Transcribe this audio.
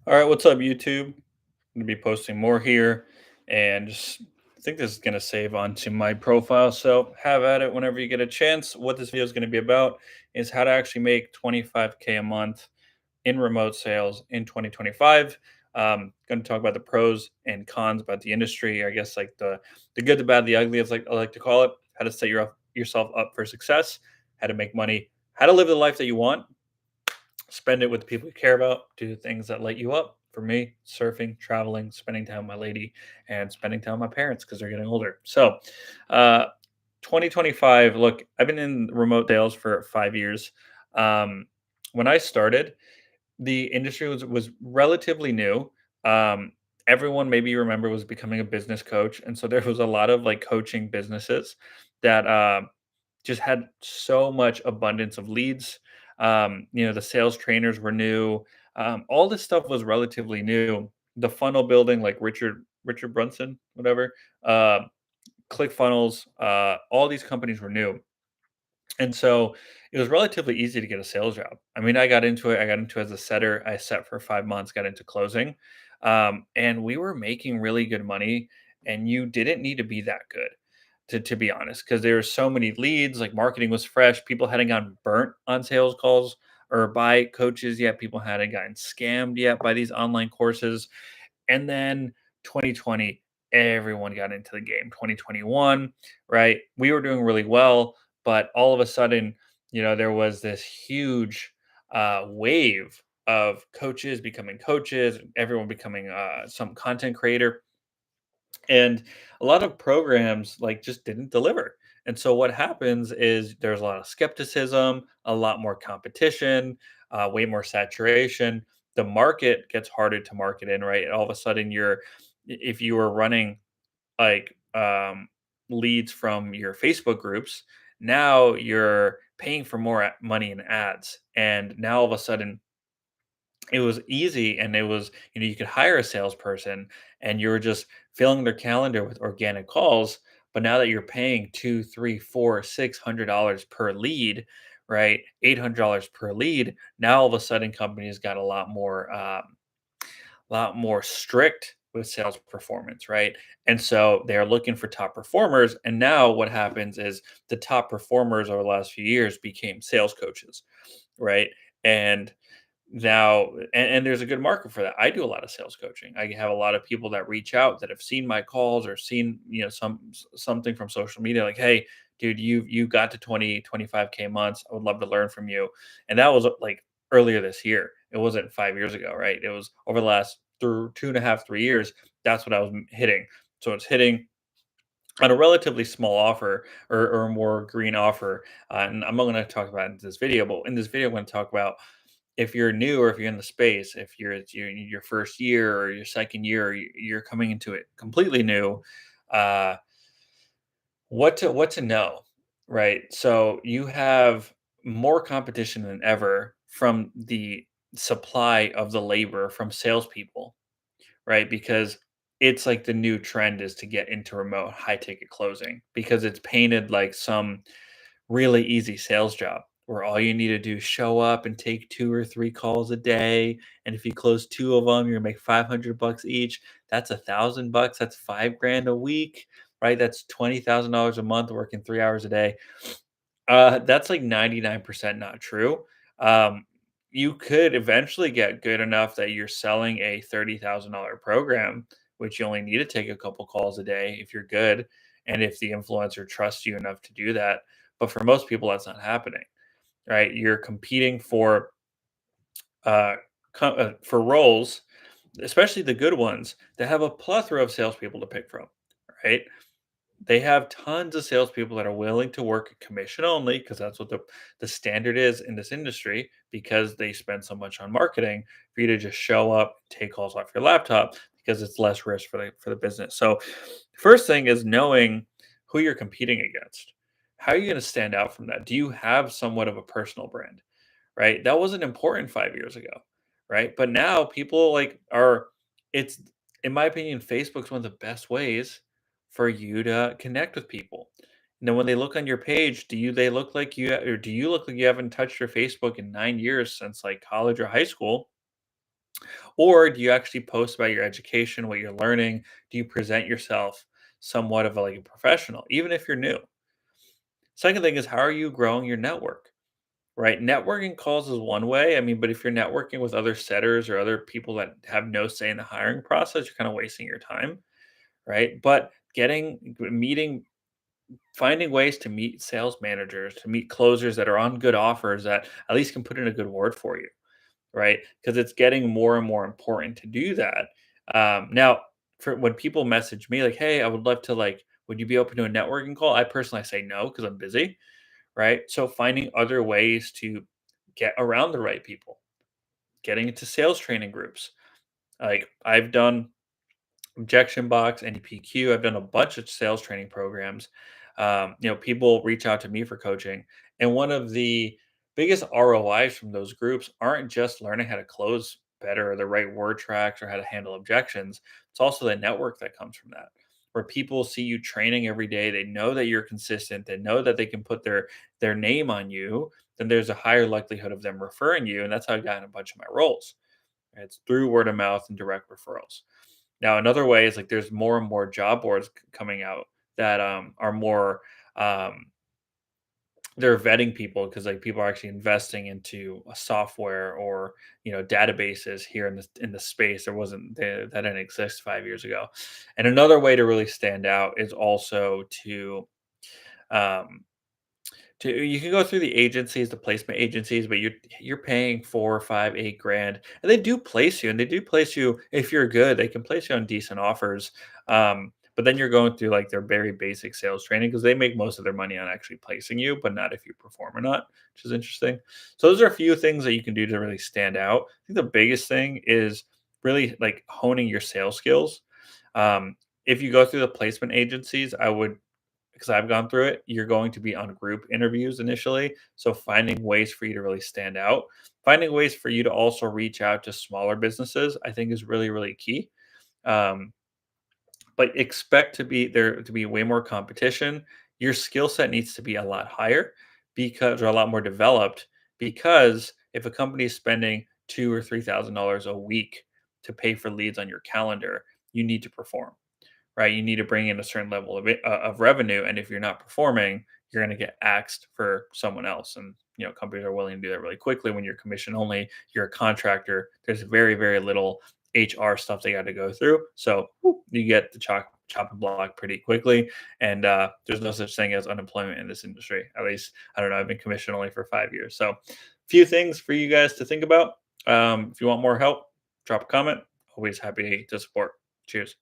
All right, what's up, YouTube? I'm gonna be posting more here, and just I think this is gonna save onto my profile. So have at it whenever you get a chance. What this video is gonna be about is how to actually make 25K a month in remote sales in 2025. Going to talk about the pros and cons about the industry. I guess like the good, the bad, the ugly, as like I like to call it. How to set yourself up for success. How to make money. How to live the life that you want, spend it with the people you care about, do things that light you up. For me, surfing, traveling, spending time with my lady, and spending time with my parents because they're getting older. So, uh, 2025. Look, I've been in remote sales for 5 years. Um, when I started, the industry was relatively new. Um, Everyone, maybe you remember, was becoming a business coach, and so there was a lot of like coaching businesses that just had so much abundance of leads. The sales trainers were new. All this stuff was relatively new. The funnel building, like Richard Brunson, whatever, uh, ClickFunnels, all these companies were new, and so it was relatively easy to get a sales job. I mean, I got into it. I got into it as a setter. I set for 5 months, got into closing, and we were making really good money. And you didn't need to be that good, to be honest, because there were so many leads. Like marketing was fresh. People hadn't gotten burnt on sales calls or by coaches yet. People hadn't gotten scammed yet by these online courses. And then 2020, everyone got into the game. 2021, right? We were doing really well, but all of a sudden, there was this huge wave of coaches becoming coaches, everyone becoming some content creator, and a lot of programs like just didn't deliver. And so what happens is there's a lot of skepticism, a lot more competition, way more saturation. The market gets harder to market in, right? All of a sudden if you were running like leads from your Facebook groups, now you're paying for more money in ads, and now all of a sudden it was easy, and it was, you could hire a salesperson and you were just filling their calendar with organic calls. But now that you're paying two, three, four, $600 per lead, right? $800 per lead. Now all of a sudden companies got a lot more strict with sales performance, right? And so they're looking for top performers. And now what happens is the top performers over the last few years became sales coaches, right? And and there's a good market for that. I do a lot of sales coaching. I have a lot of people that reach out that have seen my calls or seen, something from social media like, "Hey, dude, you got to 25K months. I would love to learn from you." And that was like earlier this year. It wasn't 5 years ago, right? It was over the last through 2.5, 3 years. That's what I was hitting. So it's hitting on a relatively small offer, or a more green offer. And I'm not going to talk about it in this video, but in this video, I'm going to talk about, if you're new or if you're in the space, if you're in your first year or your second year, or you're coming into it completely new, uh, what to know, right? So you have more competition than ever from the supply of the labor from salespeople, right? Because it's like the new trend is to get into remote high ticket closing because it's painted like some really easy sales job where all you need to do is show up and take 2 or 3 calls a day. And if you close two of them, you're gonna make 500 bucks each. That's 1,000 bucks. That's 5 grand a week, right? That's $20,000 a month working 3 hours a day. That's like 99% not true. Um, you could eventually get good enough that you're selling a $30,000 program, which you only need to take a couple calls a day if you're good, and if the influencer trusts you enough to do that. But for most people, that's not happening, right? You're competing uh, for roles, especially the good ones, that have a plethora of salespeople to pick from, right? They have tons of salespeople that are willing to work commission only because that's what the standard is in this industry, because they spend so much on marketing for you to just show up, take calls off your laptop because it's less risk for the business. So, first thing is knowing who you're competing against. How are you going to stand out from that? Do you have somewhat of a personal brand? Right? That wasn't important 5 years ago, right? But now people like are it's in my opinion, Facebook's one of the best ways for you to connect with people. And then when they look on your page, do you look like you haven't touched your Facebook in 9 years since like college or high school? Or do you actually post about your education, what you're learning? Do you present yourself somewhat of a, like a professional, even if you're new? Second thing is, how are you growing your network? Right? Networking calls is one way. I mean, but if you're networking with other setters or other people that have no say in the hiring process, you're kind of wasting your time, right? But meeting, finding ways to meet sales managers, to meet closers that are on good offers that at least can put in a good word for you, right? Because it's getting more and more important to do that. Now, for when people message me like, "Hey, I would love to like, would you be open to a networking call?" I personally say no because I'm busy, right? So finding other ways to get around the right people, getting into sales training groups. Like I've done Objection Box, NDPQ. I've done a bunch of sales training programs. People reach out to me for coaching, and one of the biggest ROIs from those groups aren't just learning how to close better, or the right word tracks, or how to handle objections. It's also the network that comes from that, where people see you training every day. They know that you're consistent. They know that they can put their name on you. Then there's a higher likelihood of them referring you, and that's how I got in a bunch of my roles. It's through word of mouth and direct referrals. Now, another way is like there's more and more job boards coming out that are more um, they're vetting people because like people are actually investing into a software or databases here in the space. That didn't exist 5 years ago. And another way to really stand out is also um, you can go through the agencies, the placement agencies, but you're paying 4, 5, 8 grand, and they do place you, and they do place you if you're good. They can place you on decent offers, but then you're going through like their very basic sales training because they make most of their money on actually placing you, but not if you perform or not, which is interesting. So those are a few things that you can do to really stand out. I think the biggest thing is really like honing your sales skills. Um, if you go through the placement agencies, I would because I've gone through it, you're going to be on group interviews initially. So finding ways for you to really stand out, finding ways for you to also reach out to smaller businesses, I think is really, really key. Um, but expect to be there to be way more competition. Your skill set needs to be a lot higher because or a lot more developed because if a company is spending $2 or $3,000 a week to pay for leads on your calendar, you need to perform, right? You need to bring in a certain level of revenue, and if you're not performing, you're going to get axed for someone else. And companies are willing to do that really quickly. When you're commission only, you're a contractor. There's very very little HR stuff they got to go through, so you get the chop and block pretty quickly. And there's no such thing as unemployment in this industry. At least I don't know. I've been commission only for 5 years, so few things for you guys to think about. If you want more help, drop a comment. Always happy to support. Cheers.